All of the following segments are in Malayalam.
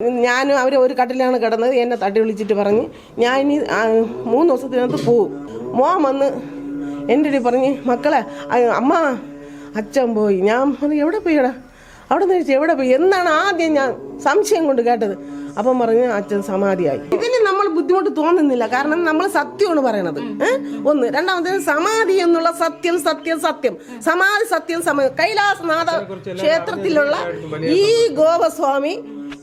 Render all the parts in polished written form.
ഞാനും അവർ ഒരു കട്ടിലാണ് കിടന്നത്. എന്നെ തട്ടി വിളിച്ചിട്ട് പറഞ്ഞ് ഞാൻ ഇനി 3 ദിവസത്തിനകത്ത് പോവും. മോൻ വന്ന് എൻ്റെ അടുത്ത് പറഞ്ഞ് മക്കളെ അമ്മ അച്ഛൻ പോയി. ഞാൻ പറഞ്ഞു എവിടെ പോയിടാ? അവിടെ നിന്ന് ചോദിച്ചു എവിടെ പോയി എന്നാണ് ആദ്യം ഞാൻ സംശയം കൊണ്ട് കേട്ടത്. അപ്പം പറഞ്ഞ് അച്ഛൻ സമാധിയായി. ഇതിന് നമ്മൾ ബുദ്ധിമുട്ട് തോന്നുന്നില്ല, കാരണം നമ്മൾ സത്യമാണ് പറയണത്. ഒന്ന് രണ്ടാമത്തേത് സമാധി എന്നുള്ള സത്യം സത്യം സത്യം സമാധി സത്യം കൈലാസനാഥ ക്ഷേത്രത്തിലുള്ള ഈ ഗോപസ്വാമി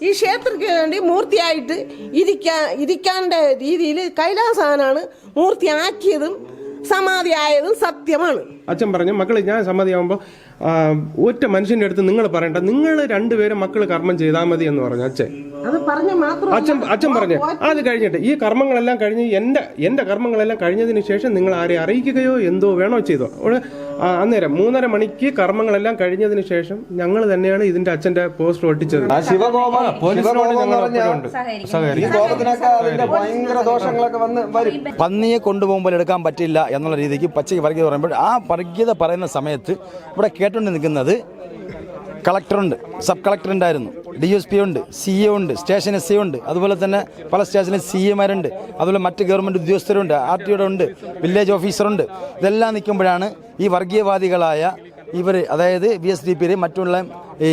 ഈ ക്ഷേത്രത്തിന് വേണ്ടി മൂർത്തിയായിട്ട് ഇരിക്കാൻ്റെ രീതിയിൽ കൈലാസാനാണ് മൂർത്തിയാക്കിയതും സമാധിയായതും സത്യമാണ്. അച്ഛൻ പറഞ്ഞു മക്കളെ ഞാൻ സമാധിയാകുമ്പോൾ ഒറ്റ മനുഷ്യന്റെ അടുത്ത് നിങ്ങൾ പറയണ്ട, നിങ്ങൾ രണ്ടുപേരും മക്കൾ കർമ്മം ചെയ്താൽ മതി എന്ന് പറഞ്ഞു അച്ഛൻ. അച്ഛൻ പറഞ്ഞു അത് കഴിഞ്ഞിട്ട് ഈ കർമ്മങ്ങളെല്ലാം കഴിഞ്ഞ് എന്റെ കർമ്മങ്ങളെല്ലാം കഴിഞ്ഞതിന് ശേഷം നിങ്ങൾ ആരെ അറിയിക്കുകയോ എന്തോ വേണോ ചെയ്തോ. അന്നേരം 3:30 മണിക്ക് കർമ്മങ്ങളെല്ലാം കഴിഞ്ഞതിന് ശേഷം ഞങ്ങൾ തന്നെയാണ് ഇതിന്റെ അച്ഛന്റെ പോസ്റ്റർ ഒട്ടിച്ചത്. പന്നിയെ കൊണ്ടുപോകുമ്പോൾ എടുക്കാൻ പറ്റില്ല എന്നുള്ള രീതിക്ക് പച്ചയ്ക്ക് വർഗീയത പറയുമ്പോൾ ആ വർഗീയത പറയുന്ന സമയത്ത് ഇവിടെ കേട്ടുകൊണ്ട് നിൽക്കുന്നത് കളക്ടറുണ്ട്, സബ് കളക്ടർ ഉണ്ടായിരുന്നു, DSP ഉണ്ട്, CA ഉണ്ട്, സ്റ്റേഷൻ SI ഉണ്ട്, അതുപോലെ തന്നെ പല സ്റ്റേഷനിൽ CAമാരുണ്ട്, അതുപോലെ മറ്റ് ഗവൺമെൻറ് ഉദ്യോഗസ്ഥരുണ്ട്, RTO ഉണ്ട്, വില്ലേജ് ഓഫീസറുണ്ട്. ഇതെല്ലാം നിൽക്കുമ്പോഴാണ് ഈ വർഗീയവാദികളായ ഇവർ, അതായത് VSDP മറ്റുള്ള ഈ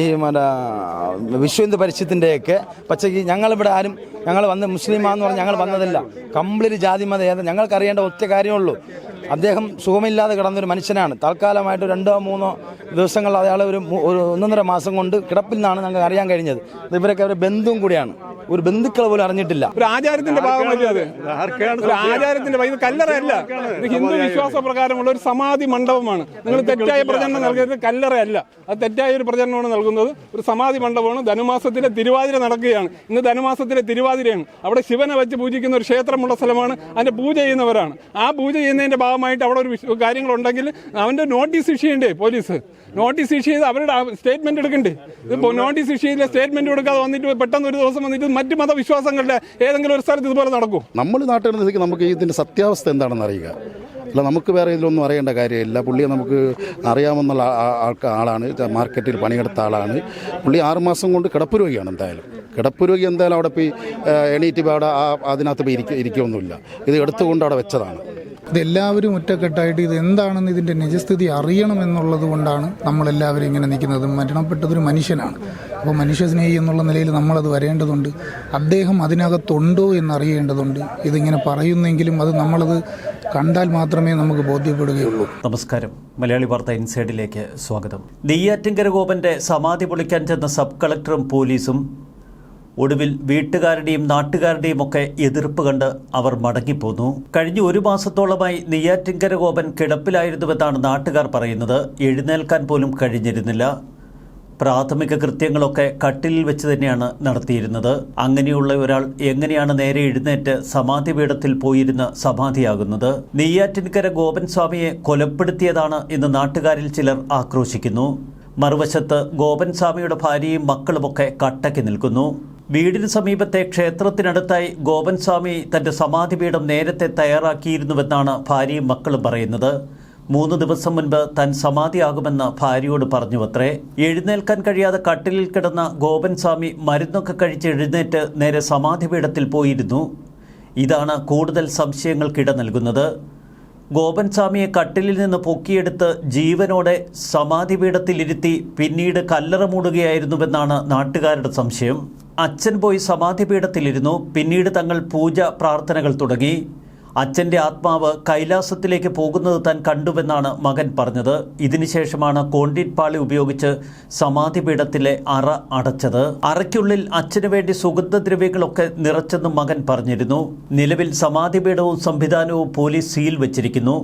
വിശ്വ ഹിന്ദു പരിഷത്തിൻ്റെയൊക്കെ പച്ചയ്ക്ക് ഞങ്ങളിവിടെ ആരും ഞങ്ങൾ വന്ന് മുസ്ലിമാന്ന് പറഞ്ഞ് ഞങ്ങൾ വന്നതല്ല, കംപ്ലീറ്റ് ജാതി മത ഞങ്ങൾക്ക് അറിയേണ്ട ഒറ്റ കാര്യമുള്ളൂ. അദ്ദേഹം സുഖമില്ലാതെ കിടന്നൊരു മനുഷ്യനാണ്. താൽക്കാലമായിട്ട് 2-3 ദിവസങ്ങൾ അയാൾ ഒരു 1.5 മാസം കൊണ്ട് കിടപ്പിൽ നിന്നാണ് ഞങ്ങൾക്ക് അറിയാൻ കഴിഞ്ഞത്. ഇവരൊക്കെ അവരുടെ ബന്ധുവും കൂടിയാണ്. ഒരു ബന്ധുക്കൾ പോലും അറിഞ്ഞിട്ടില്ല. ഒരു ആചാരത്തിന്റെ ഭാഗമല്ല അത്. ഒരു ആചാരത്തിന്റെ ഇത് കല്ലറയല്ല. ഇത് ഹിന്ദു വിശ്വാസ പ്രകാരമുള്ള ഒരു സമാധി മണ്ഡപമാണ്. നിങ്ങൾ തെറ്റായ പ്രചരണം നൽകുന്നത് കല്ലറയല്ല, അത് തെറ്റായ ഒരു പ്രചരണമാണ് നൽകുന്നത്. ഒരു സമാധി മണ്ഡപമാണ്. ധനുമാസത്തിലെ തിരുവാതിര നടക്കുകയാണ്. ഇന്ന് ധനുമാസത്തിലെ തിരുവാതിരയാണ്. അവിടെ ശിവനെ വെച്ച് പൂജിക്കുന്ന ഒരു ക്ഷേത്രമുള്ള സ്ഥലമാണ്. അതിന്റെ പൂജ ചെയ്യുന്നവരാണ്. ആ പൂജ ചെയ്യുന്നതിന്റെ ഭാഗമായിട്ട് അവിടെ ഒരു കാര്യങ്ങളുണ്ടെങ്കിൽ അവന്റെ നോട്ടീസ് ഇഷ്യൂ ചെയ്യണ്ടേ പോലീസ്? നോട്ടീസ് ഇഷ്യൂ ചെയ്ത് അവരുടെ സ്റ്റേറ്റ്മെന്റ് എടുക്കണ്ടേ? ഇപ്പോൾ നോട്ടീസ് ഇഷ്യൂ ചെയ്ത സ്റ്റേറ്റ്മെന്റ് കൊടുക്കാതെ വന്നിട്ട് പെട്ടെന്ന് ഒരു ദിവസം വന്നിട്ട് മറ്റു മതവിശ്വാസങ്ങളുടെ ഏതെങ്കിലും ഒരു സ്ഥലത്ത് ഇതുപോലെ നടക്കും? നമ്മൾ നാട്ടുകാർക്ക് നമുക്ക് ഇതിന്റെ സത്യാവസ്ഥ എന്താണെന്ന് അറിയുക. അല്ല, നമുക്ക് വേറെ ഇതിലൊന്നും അറിയേണ്ട കാര്യമില്ല. പുള്ളിയെ നമുക്ക് അറിയാമെന്നുള്ള ആളാണ്, മാർക്കറ്റിൽ പണിയെടുത്ത ആളാണ്. പുള്ളി 6 മാസം കൊണ്ട് കിടപ്പ് രോഗിയാണ്. കിടപ്പ് രോഗി എന്തായാലും അവിടെ പോയി എണീറ്റ് അവിടെ അതിനകത്ത് പോയി ഇരിക്കുകയൊന്നുമില്ല. ഇത് എടുത്തുകൊണ്ട് അവിടെ വെച്ചതാണ്. ഇതെല്ലാവരും ഒറ്റക്കെട്ടായിട്ട് ഇത് എന്താണെന്ന് ഇതിൻ്റെ നിജസ്ഥിതി അറിയണമെന്നുള്ളത് കൊണ്ടാണ് നമ്മളെല്ലാവരും ഇങ്ങനെ നിൽക്കുന്നത്. മരണപ്പെട്ടതൊരു മനുഷ്യനാണ്. അപ്പോൾ മനുഷ്യസ്നേഹി എന്നുള്ള നിലയിൽ നമ്മളത് വരേണ്ടതുണ്ട്. അദ്ദേഹം അതിനകത്തുണ്ടോ എന്നറിയേണ്ടതുണ്ട്. ഇതിങ്ങനെ പറയുന്നെങ്കിലും അത് നമ്മളത് കണ്ടാൽ മാത്രമേ നമുക്ക് ബോധ്യപ്പെടുകയുള്ളൂ. നമസ്കാരം, മലയാളി വാർത്ത ഇൻസൈഡിലേക്ക് സ്വാഗതം. നെയ്യാറ്റിൻകര ഗോപന്റെ സമാധി പൊളിക്കാൻ ചെന്ന സബ് കളക്ടറും പോലീസും ഒടുവിൽ വീട്ടുകാരുടെയും നാട്ടുകാരുടെയും ഒക്കെ എതിർപ്പ് കണ്ട് അവർ മടങ്ങിപ്പോന്നു. കഴിഞ്ഞ 1 മാസത്തോളമായി നെയ്യാറ്റിൻകര ഗോപൻ കിടപ്പിലായിരുന്നുവെന്നാണ് നാട്ടുകാർ പറയുന്നത്. എഴുന്നേൽക്കാൻ പോലും കഴിഞ്ഞിരുന്നില്ല. പ്രാഥമിക കൃത്യങ്ങളൊക്കെ കട്ടിലിൽ വെച്ച് തന്നെയാണ് നടത്തിയിരുന്നത്. അങ്ങനെയുള്ള ഒരാൾ എങ്ങനെയാണ് നേരെ എഴുന്നേറ്റ് സമാധി പീഠത്തിൽ പോയിരുന്ന് സമാധിയാകുന്നത്? നെയ്യാറ്റിൻകര ഗോപൻ സ്വാമിയെ കൊലപ്പെടുത്തിയതാണ് എന്ന് നാട്ടുകാരിൽ ചിലർ ആക്രോശിക്കുന്നു. മറുവശത്ത് ഗോപൻ സ്വാമിയുടെ ഭാര്യയും മക്കളുമൊക്കെ കട്ടയ്ക്ക് നിൽക്കുന്നു. വീടിന് സമീപത്തെ ക്ഷേത്രത്തിനടുത്തായി ഗോപൻ സ്വാമി തന്റെ സമാധിപീഠം നേരത്തെ തയ്യാറാക്കിയിരുന്നുവെന്നാണ് ഭാര്യയും മക്കളും പറയുന്നത്. 3 ദിവസം മുൻപ് താൻ സമാധിയാകുമെന്ന് ഭാര്യയോട് പറഞ്ഞുവത്രേ. എഴുന്നേൽക്കാൻ കഴിയാതെ കട്ടിലിൽ കിടന്ന ഗോപൻ സ്വാമി മരുന്നൊക്കെ കഴിച്ച് എഴുന്നേറ്റ് നേരെ സമാധിപീഠത്തിൽ പോയിരുന്നു. ഇതാണ് കൂടുതൽ സംശയങ്ങൾക്കിട നൽകുന്നത്. ഗോപൻ സ്വാമിയെ കട്ടിലിൽ നിന്ന് പൊക്കിയെടുത്ത് ജീവനോടെ സമാധിപീഠത്തിലിരുത്തി പിന്നീട് കല്ലറ മൂടുകയായിരുന്നുവെന്നാണ് നാട്ടുകാരുടെ സംശയം. അച്ഛൻ പോയി സമാധിപീഠത്തിലിരുന്നു. പിന്നീട് തങ്ങൾ പൂജ പ്രാർത്ഥനകൾ തുടങ്ങി. അച്ഛൻ്റെ ആത്മാവ് കൈലാസത്തിലേക്ക് പോകുന്നത് താൻ കണ്ടുവെന്നാണ് മകൻ പറഞ്ഞത്. ഇതിനുശേഷമാണ് കോൺക്രീറ്റ് പാളി ഉപയോഗിച്ച് സമാധിപീഠത്തിലെ അറ അടച്ചത്. അറയ്ക്കുള്ളിൽ അച്ഛനു വേണ്ടി സുഗന്ധദ്രവ്യങ്ങളൊക്കെ നിറച്ചെന്നും മകൻ പറഞ്ഞിരുന്നു. നിലവിൽ സമാധിപീഠവും സംവിധാനവും പോലീസ് സീൽ വെച്ചിരിക്കുന്നു.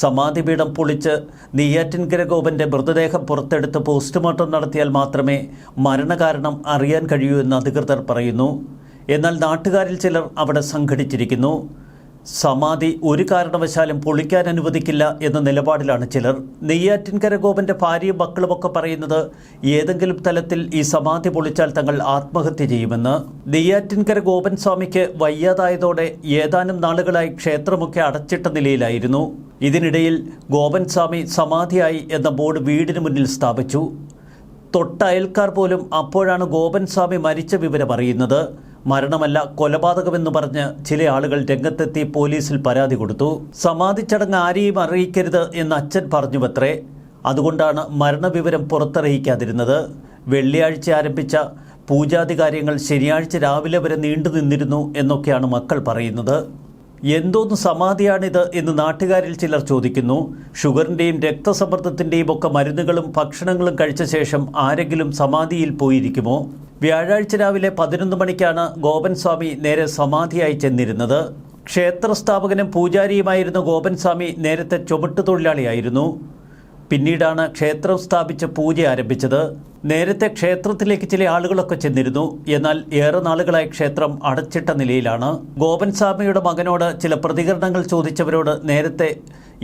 സമാധിപീഠം പൊളിച്ച് നെയ്യാറ്റിൻകര ഗോപന്റെ മൃതദേഹം പുറത്തെടുത്ത് പോസ്റ്റ്മോർട്ടം നടത്തിയാൽ മാത്രമേ മരണകാരണം അറിയാൻ കഴിയൂ എന്ന് അധികൃതർ പറയുന്നു. എന്നാൽ നാട്ടുകാരിൽ ചിലർ അവിടെ സംഘടിച്ചിരിക്കുന്നു. സമാധി ഒരു കാരണവശാലും പൊളിക്കാൻ അനുവദിക്കില്ല എന്ന നിലപാടിലാണ് ചിലർ. നെയ്യാറ്റിൻകര ഗോപന്റെ ഭാര്യയും മക്കളുമൊക്കെ പറയുന്നത് ഏതെങ്കിലും തലത്തിൽ ഈ സമാധി പൊളിച്ചാൽ തങ്ങൾ ആത്മഹത്യ ചെയ്യുമെന്ന്. നെയ്യാറ്റിൻകര ഗോപൻ സ്വാമിക്ക് വയ്യാതായതോടെ ഏതാനും നാളുകളായി ക്ഷേത്രമൊക്കെ അടച്ചിട്ട നിലയിലായിരുന്നു. ഇതിനിടയിൽ ഗോപൻ സ്വാമി സമാധിയായി എന്ന ബോർഡ് വീടിന് മുന്നിൽ സ്ഥാപിച്ചു. തൊട്ടയൽക്കാർ പോലും അപ്പോഴാണ് ഗോപൻ സ്വാമി മരിച്ച വിവരം അറിയുന്നത്. മരണമല്ല കൊലപാതകമെന്ന് പറഞ്ഞ് ചില ആളുകൾ രംഗത്തെത്തി പോലീസിൽ പരാതി കൊടുത്തു. സമാധി ചടങ്ങ് ആരെയും അറിയിക്കരുത് എന്ന് അച്ഛൻ പറഞ്ഞുവത്രേ. അതുകൊണ്ടാണ് മരണവിവരം പുറത്തറിയിക്കാതിരുന്നത്. വെള്ളിയാഴ്ച ആരംഭിച്ച പൂജാതി കാര്യങ്ങൾ ശനിയാഴ്ച രാവിലെ വരെ നീണ്ടു നിന്നിരുന്നു എന്നൊക്കെയാണ് മക്കൾ പറയുന്നത്. എന്തോന്ന് സമാധിയാണിത് എന്ന് നാട്ടുകാരിൽ ചിലർ ചോദിക്കുന്നു. ഷുഗറിൻ്റെയും രക്തസമ്മർദ്ദത്തിൻ്റെയും ഒക്കെ മരുന്നുകളും ഭക്ഷണങ്ങളും കഴിച്ച ശേഷം ആരെങ്കിലും സമാധിയിൽ പോയിരിക്കുമോ? വ്യാഴാഴ്ച രാവിലെ 11 മണിക്കാണ് ഗോപൻ സ്വാമി നേരെ സമാധിയായി ചെന്നിരുന്നത്. ക്ഷേത്രസ്ഥാപകനും പൂജാരിയുമായിരുന്ന ഗോപൻ സ്വാമി നേരത്തെ ചുമട്ടുതൊഴിലാളിയായിരുന്നു. പിന്നീടാണ് ക്ഷേത്രം സ്ഥാപിച്ച് പൂജ ആരംഭിച്ചത്. നേരത്തെ ക്ഷേത്രത്തിലേക്ക് ചില ആളുകളൊക്കെ ചെന്നിരുന്നു. എന്നാൽ ഏറെ നാളുകളായി ക്ഷേത്രം അടച്ചിട്ട നിലയിലാണ്. ഗോപൻ സ്വാമിയുടെ മകനോട് ചില പ്രതികരണങ്ങൾ ചോദിച്ചവരോട് നേരത്തെ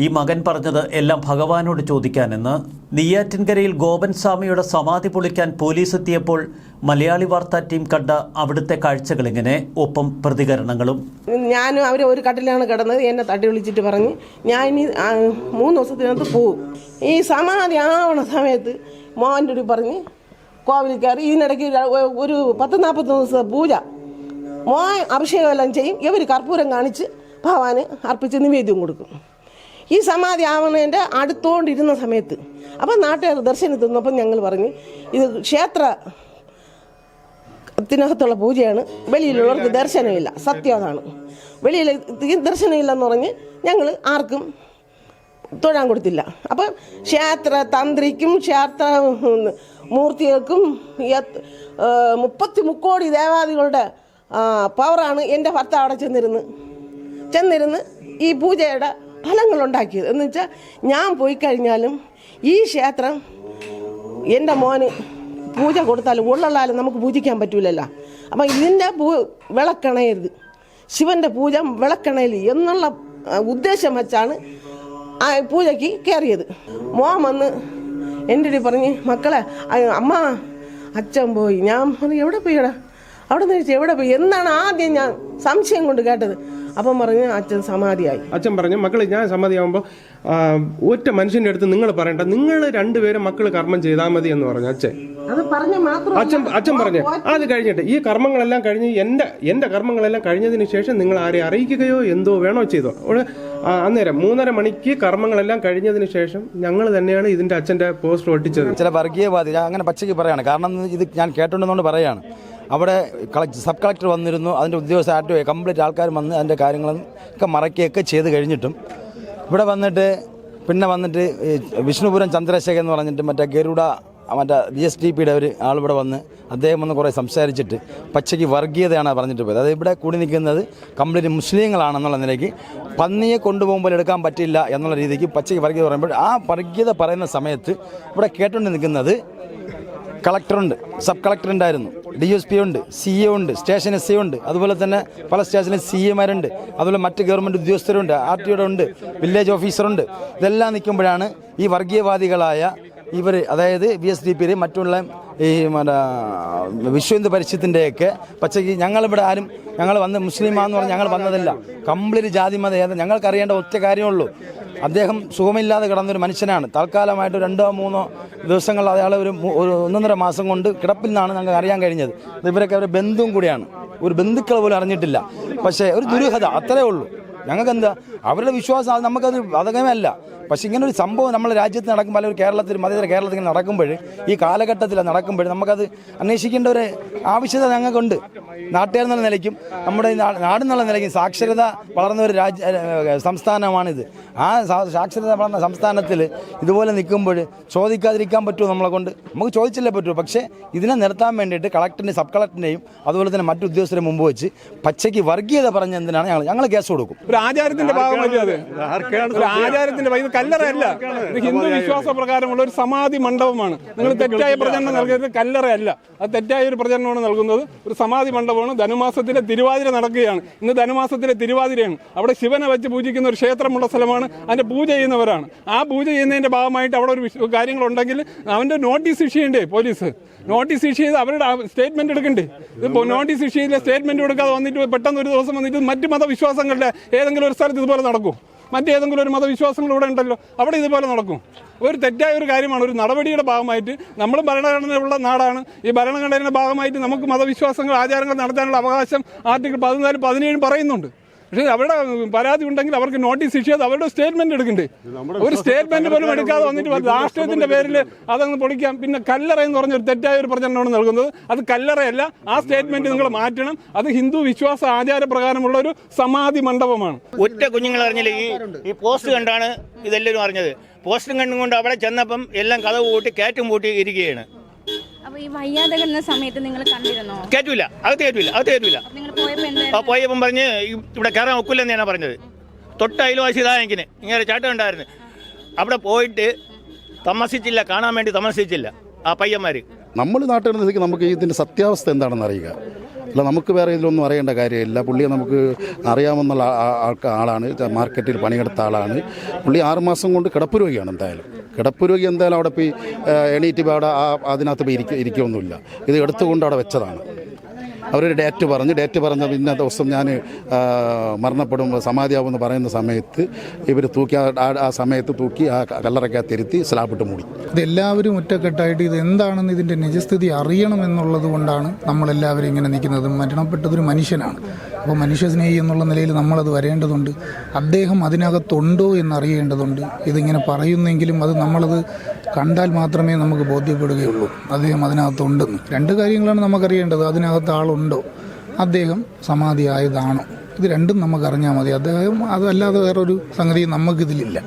ഈ മകൻ പറഞ്ഞത് എല്ലാം ഭഗവാനോട് ചോദിക്കാനെന്ന്. നെയ്യാറ്റിൻകരയിൽ ഗോപൻ സ്വാമിയുടെ സമാധി പൊളിക്കാൻ പോലീസ് എത്തിയപ്പോൾ മലയാളി വാർത്താ ടീം കണ്ട അവിടുത്തെ കാഴ്ചകളിങ്ങനെ, ഒപ്പം പ്രതികരണങ്ങളും. ഞാനും അവർ ഒരു കട്ടിലാണ് കിടന്നത്. എന്നെ തട്ടി വിളിച്ചിട്ട് പറഞ്ഞ് ഞാൻ ഇനി 3 ദിവസത്തിനകത്ത് പോവും. ഈ സമാധി ആവണ സമയത്ത് മോൻ്റെ ഒരു പറഞ്ഞ് കോവിലിൽ കയറി. ഇതിനിടയ്ക്ക് ഒരു 10-40 ദിവസം പൂജ മോൻ അഭിഷേകമെല്ലാം ചെയ്യും. ഇവർ കർപ്പൂരം കാണിച്ച് ഭഗവാന് അർപ്പിച്ച് നിവേദ്യം കൊടുക്കും. ഈ സമാധി ആവണേൻ്റെ അടുത്തോണ്ടിരുന്ന സമയത്ത് അപ്പം നാട്ടുകാർ ദർശനം തിന്നപ്പം ഞങ്ങൾ പറഞ്ഞ് ഇത് ക്ഷേത്രത്തിനകത്തുള്ള പൂജയാണ്, വെളിയിലുള്ളവർക്ക് ദർശനമില്ല. സത്യം അതാണ്. വെളിയിൽ ദർശനമില്ലെന്ന് പറഞ്ഞ് ഞങ്ങൾ ആർക്കും തൊഴാൻ കൊടുത്തില്ല. അപ്പം ക്ഷേത്ര തന്ത്രിക്കും ക്ഷേത്ര മൂർത്തികൾക്കും 33 കോടി ദേവാദികളുടെ പവറാണ് എൻ്റെ ഭർത്താവ് അവിടെ ചെന്നിരുന്ന് ഈ പൂജയുടെ ഫലങ്ങളുണ്ടാക്കിയത്. എന്ന് വെച്ചാൽ ഞാൻ പോയി കഴിഞ്ഞാലും ഈ ക്ഷേത്രം എൻ്റെ മോന് പൂജ കൊടുത്താലും ഉള്ളാലും നമുക്ക് പൂജിക്കാൻ പറ്റൂലല്ലോ. അപ്പം ഇതിൻ്റെ വിളക്കണയരുത്, ശിവൻ്റെ പൂജ വിളക്കണയിൽ എന്നുള്ള ഉദ്ദേശം വെച്ചാണ് ആ പൂജയ്ക്ക് കയറിയത്. മോൻ വന്ന് എൻ്റെ പറഞ്ഞ് മക്കളെ അമ്മ അച്ഛൻ പോയി. ഞാൻ പറഞ്ഞു എവിടെ പോയിടാ? അവിടെ നിന്ന് ചോദിച്ചാൽ എവിടെ പോയി എന്നാണ് ആദ്യം ഞാൻ സംശയം കൊണ്ട് കേട്ടത്. അപ്പം പറഞ്ഞ് അച്ഛൻ സമാധിയായി. അച്ഛൻ പറഞ്ഞു മക്കളെ ഞാൻ സമാധിയാകുമ്പോൾ ഒറ്റ മനുഷ്യന്റെ അടുത്ത് നിങ്ങൾ പറയണ്ട, നിങ്ങൾ 2 പേരും മക്കൾ കർമ്മം ചെയ്താൽ മതി എന്ന് പറഞ്ഞു അച്ഛൻ. അത് പറഞ്ഞ മാത്രം അച്ഛൻ പറഞ്ഞു അത് കഴിഞ്ഞിട്ട് ഈ കർമ്മങ്ങളെല്ലാം കഴിഞ്ഞ് എന്റെ കർമ്മങ്ങളെല്ലാം കഴിഞ്ഞതിന് ശേഷം നിങ്ങൾ ആരെ അറിയിക്കുകയോ എന്തോ വേണോ ചെയ്തോ. അന്നേരം 3:30 മണിക്ക് കർമ്മങ്ങളെല്ലാം കഴിഞ്ഞതിന് ശേഷം ഞങ്ങൾ തന്നെയാണ് ഇതിന്റെ അച്ഛന്റെ പോസ്റ്റർ ഒട്ടിച്ചത്. ചില വർഗീയവാദി അങ്ങനെ പച്ചയ്ക്ക് പറയാണ്. കാരണം ഇത് ഞാൻ കേട്ടുണ്ടെന്നുകൊണ്ട് പറയാണ്. അവിടെ സബ് കളക്ടർ വന്നിരുന്നു, അതിൻ്റെ ഉദ്യോഗസ്ഥ കംപ്ലീറ്റ് ആൾക്കാർ വന്ന് അതിൻ്റെ കാര്യങ്ങളൊക്കെ മറക്കുകയൊക്കെ ചെയ്ത് കഴിഞ്ഞിട്ടും ഇവിടെ വന്നിട്ട് വിഷ്ണുപുരം ചന്ദ്രശേഖരൻ എന്ന് പറഞ്ഞിട്ട് ഗരുഡ DSTPയുടെ ഒരു ആളിവിടെ വന്ന് അദ്ദേഹം വന്ന് കുറേ സംസാരിച്ചിട്ട് പച്ചയ്ക്ക് വർഗീയതയാണ് പറഞ്ഞിട്ട് പോയത്. അത് ഇവിടെ കൂടി നിൽക്കുന്നത് കംപ്ലീറ്റ് മുസ്ലിങ്ങളാണെന്നുള്ള നിലയ്ക്ക് പന്നിയെ കൊണ്ടുപോകുമ്പോൾ എടുക്കാൻ പറ്റില്ല എന്നുള്ള രീതിക്ക് പച്ചയ്ക്ക് വർഗീയത പറയുമ്പോൾ ആ വർഗീയത പറയുന്ന സമയത്ത് ഇവിടെ കേട്ടുകൊണ്ട് നിൽക്കുന്നത് കളക്ടറുണ്ട്, സബ് കളക്ടർ ഉണ്ടായിരുന്നു, DSP ഉണ്ട്, CA ഉണ്ട്, സ്റ്റേഷൻ SI ഉണ്ട്, അതുപോലെ തന്നെ പല സ്റ്റേഷനിൽ CAമാരുണ്ട്, അതുപോലെ മറ്റ് ഗവൺമെൻറ് ഉദ്യോഗസ്ഥരുണ്ട്, RTOയുടെ ഉണ്ട്, വില്ലേജ് ഓഫീസറുണ്ട്. ഇതെല്ലാം നിൽക്കുമ്പോഴാണ് ഈ വർഗീയവാദികളായ ഇവർ, അതായത് VSDP മറ്റുള്ള ഈ വിശ്വ ഹിന്ദു പരിഷത്തിൻ്റെയൊക്കെ പച്ചയ്ക്ക് ഞങ്ങളിവിടെ ആരും ഞങ്ങൾ വന്ന് മുസ്ലിമാന്ന് പറഞ്ഞ് ഞങ്ങൾ വന്നതല്ല, കംപ്ലീറ്റ് ജാതി മത ഞങ്ങൾക്കറിയേണ്ട ഒറ്റ കാര്യമുള്ളൂ. അദ്ദേഹം സുഖമില്ലാതെ കിടന്നൊരു മനുഷ്യനാണ്. താൽക്കാലമായിട്ട് 2-3 ദിവസങ്ങൾ അയാൾ ഒരു 1.5 മാസം കൊണ്ട് കിടപ്പിൽ നിന്നാണ് ഞങ്ങൾക്ക് അറിയാൻ കഴിഞ്ഞത്. ഇവരൊക്കെ അവരുടെ ബന്ധുവും കൂടിയാണ്, ഒരു ബന്ധുക്കൾ പോലും അറിഞ്ഞിട്ടില്ല. പക്ഷേ ഒരു ദുരൂഹത അത്രേ ഉള്ളൂ. ഞങ്ങൾക്ക് എന്താ അവരുടെ വിശ്വാസം, അത് നമുക്കത് അതകമല്ല. പക്ഷെ ഇങ്ങനൊരു സംഭവം നമ്മുടെ രാജ്യത്ത് നടക്കുമ്പോൾ, അല്ലെങ്കിൽ കേരളത്തിൽ മതേതര കേരളത്തിൽ നടക്കുമ്പോൾ, ഈ കാലഘട്ടത്തിൽ നടക്കുമ്പോൾ നമുക്കത് അന്വേഷിക്കേണ്ട ഒരു ആവശ്യകത ഞങ്ങൾക്കുണ്ട്. നാട്ടുകാരെന്നുള്ള നിലയ്ക്കും നമ്മുടെ നാടെന്നുള്ള നിലയ്ക്കും സാക്ഷരത വളർന്ന ഒരു സംസ്ഥാനമാണിത്. ആ സാക്ഷരത വളർന്ന സംസ്ഥാനത്തിൽ ഇതുപോലെ നിൽക്കുമ്പോൾ ചോദിക്കാതിരിക്കാൻ പറ്റുമോ? നമ്മളെ കൊണ്ട് നമുക്ക് ചോദിച്ചില്ലേ പറ്റുമോ? പക്ഷേ ഇതിനെ നിർത്താൻ വേണ്ടിയിട്ട് കളക്ടറിൻ്റെയും സബ് കളക്ടറിൻ്റെയും അതുപോലെ തന്നെ മറ്റു ഉദ്യോഗസ്ഥരെ മുമ്പ് വെച്ച് പച്ചയ്ക്ക് വർഗീയത പറഞ്ഞ എന്തിനാണ് ഞങ്ങൾ കേസ് കൊടുക്കും. ഒരു ആചാരത്തിന്റെ ഭാഗമല്ലേ അത്? ഒരു ആചാരത്തിന്റെ ഇത് കല്ലറയല്ല, ഇത് ഹിന്ദു വിശ്വാസ പ്രകാരമുള്ള ഒരു സമാധി മണ്ഡപമാണ്. നിങ്ങൾ തെറ്റായ പ്രചരണം നൽകുന്നത് കല്ലറയല്ല, അത് തെറ്റായ ഒരു പ്രചരണമാണ് നൽകുന്നത്. ഒരു സമാധി മണ്ഡപമാണ്. ധനുമാസത്തിലെ തിരുവാതിര നടക്കുകയാണ്. ഇന്ന് ധനുമാസത്തിലെ തിരുവാതിരയാണ്. അവിടെ ശിവനെ വെച്ച് പൂജിക്കുന്ന ഒരു ക്ഷേത്രമുള്ള സ്ഥലമാണ്. അതിന്റെ പൂജ ചെയ്യുന്നവരാണ്. ആ പൂജ ചെയ്യുന്നതിന്റെ ഭാഗമായിട്ട് അവിടെ ഒരു കാര്യങ്ങളുണ്ടെങ്കിൽ അവന്റെ നോട്ടീസ് ഇഷ്യൂ ചെയ്യണ്ടേ പോലീസ്? നോട്ടീസ് ഇഷ്യൂ ചെയ്ത് അവരുടെ സ്റ്റേറ്റ്മെന്റ് എടുക്കണ്ടേ? ഇപ്പോൾ നോട്ടീസ് ഇഷ്യൂ ചെയ്ത സ്റ്റേറ്റ്മെന്റ് കൊടുക്കാതെ വന്നിട്ട് പെട്ടെന്ന് ഒരു ദിവസം വന്നിട്ട് മറ്റ് മതവിശ്വാസങ്ങളുടെ ഏതെങ്കിലും ഒരു സ്ഥലത്ത് ഇതുപോലെ നടക്കും? മറ്റേതെങ്കിലും ഒരു മതവിശ്വാസങ്ങൾ ഇവിടെ ഉണ്ടല്ലോ, അവിടെ ഇതുപോലെ നടക്കും. ഒരു തെറ്റായ ഒരു കാര്യമാണ്. ഒരു നടപടിയുടെ ഭാഗമായിട്ട് നമ്മൾ ഭരണഘടനയുള്ള നാടാണ്. ഈ ഭരണഘടനയുടെ ഭാഗമായിട്ട് നമുക്ക് മതവിശ്വാസങ്ങൾ, ആചാരങ്ങൾ നടത്താനുള്ള അവകാശം ആർട്ടിക്കിൾ 14, 17 പറയുന്നുണ്ട്. പക്ഷേ അവിടെ പരാതി ഉണ്ടെങ്കിൽ അവർക്ക് നോട്ടീസ് ഇഷ്യൂ ചെയ്ത് അവരുടെ സ്റ്റേറ്റ്മെന്റ് എടുക്കണ്ടേ? ഒരു സ്റ്റേറ്റ്മെന്റ് പോലും എടുക്കാതെ വന്നിട്ട് രാഷ്ട്രീയത്തിന്റെ പേരിൽ അതങ്ങ് പൊളിക്കാം. പിന്നെ കല്ലറ എന്ന് പറഞ്ഞൊരു തെറ്റായ ഒരു പ്രചരണമാണ് നൽകുന്നത്. അത് കല്ലറയല്ല, ആ സ്റ്റേറ്റ്മെന്റ് നിങ്ങൾ മാറ്റണം. അത് ഹിന്ദു വിശ്വാസ ആചാര പ്രകാരമുള്ള ഒരു സമാധി മണ്ഡപമാണ്. ഒറ്റ കുഞ്ഞുങ്ങൾ അറിഞ്ഞില്ല. ഈ പോസ്റ്റ് കണ്ടാണ് ഇതെല്ലാവരും അറിഞ്ഞത്. പോസ്റ്റും കണ്ടുകൊണ്ട് അവിടെ ചെന്നപ്പം എല്ലാം കഥ കൂട്ടി കയറ്റും പൂട്ടി ഇരിക്കുകയാണ്. അപ്പൊ ഈ വയ്യാതെ കിടന്ന സമയത്ത് നിങ്ങൾ കണ്ടിരുന്നോ? കയറ്റൂല, അകത്ത് കയറ്റൂല. നിങ്ങൾ പോയപ്പോ പോയപ്പം പറഞ്ഞ് ഇവിടെ കയറാൻ ഒക്കില്ലെന്നാണ് പറഞ്ഞത്. തൊട്ട അയൽവാസി ഇതായെങ്കിന് ഇങ്ങനെ ചാട്ടം ഉണ്ടായിരുന്നു. അവിടെ പോയിട്ട് താമസിച്ചില്ല, കാണാൻ വേണ്ടി താമസിച്ചില്ല ആ പയ്യന്മാര്. നമ്മൾ നാട്ടിൽ നിൽക്കുക നമുക്ക് ഇതിൻ്റെ സത്യാവസ്ഥ എന്താണെന്ന് അറിയുക. അല്ല നമുക്ക് വേറെ ഇതിലൊന്നും അറിയേണ്ട കാര്യമില്ല. പുള്ളിയെ നമുക്ക് അറിയാവുന്ന ആളാണ്, മാർക്കറ്റിൽ പണിയെടുത്ത ആളാണ്. പുള്ളി 6 മാസം കൊണ്ട് കിടപ്പ് രോഗിയാണ്. കിടപ്പ് രോഗി എന്തായാലും അവിടെ പോയി എണീറ്റ് പോയി അവിടെ അതിനകത്ത് പോയി ഇരിക്കുകയൊന്നുമില്ല. ഇത് എടുത്തുകൊണ്ട് അവിടെ വെച്ചതാണ്. അവരൊരു ഡേറ്റ് പറഞ്ഞ പിന്നെ ദിവസം ഞാൻ മരണപ്പെടും സമാധിയാവുമെന്ന് പറയുന്ന സമയത്ത് ഇവർ തൂക്കി ആ സമയത്ത് തൂക്കി ആ കല്ലറയ്ക്കകത്ത് ഇരുത്തി സ്ലാബിട്ട് മൂടി. ഇതെല്ലാവരും ഒറ്റക്കെട്ടായിട്ട് ഇത് എന്താണെന്ന് ഇതിൻ്റെ നിജസ്ഥിതി അറിയണമെന്നുള്ളത് കൊണ്ടാണ് നമ്മളെല്ലാവരും ഇങ്ങനെ നിൽക്കുന്നത്. മരണപ്പെട്ടതൊരു മനുഷ്യനാണ്. അപ്പോൾ മനുഷ്യസ്നേഹി എന്നുള്ള നിലയിൽ നമ്മളത് വരേണ്ടതുണ്ട്. അദ്ദേഹം അതിനകത്തുണ്ടോ എന്നറിയേണ്ടതുണ്ട്. ഇതിങ്ങനെ പറയുന്നെങ്കിലും അത് നമ്മളത് കണ്ടാൽ മാത്രമേ നമുക്ക് ബോധ്യപ്പെടുകയുള്ളൂ അദ്ദേഹം അതിനകത്തുണ്ടെന്ന്. 2 കാര്യങ്ങളാണ് നമുക്കറിയേണ്ടത്. അതിനകത്ത് ആളുണ്ടോ, അദ്ദേഹം സമാധിയായതാണോ, ഇത് രണ്ടും നമുക്കറിഞ്ഞാൽ മതി. അദ്ദേഹം അതല്ലാതെ വേറൊരു സംഗതി നമുക്കിതിലില്ല.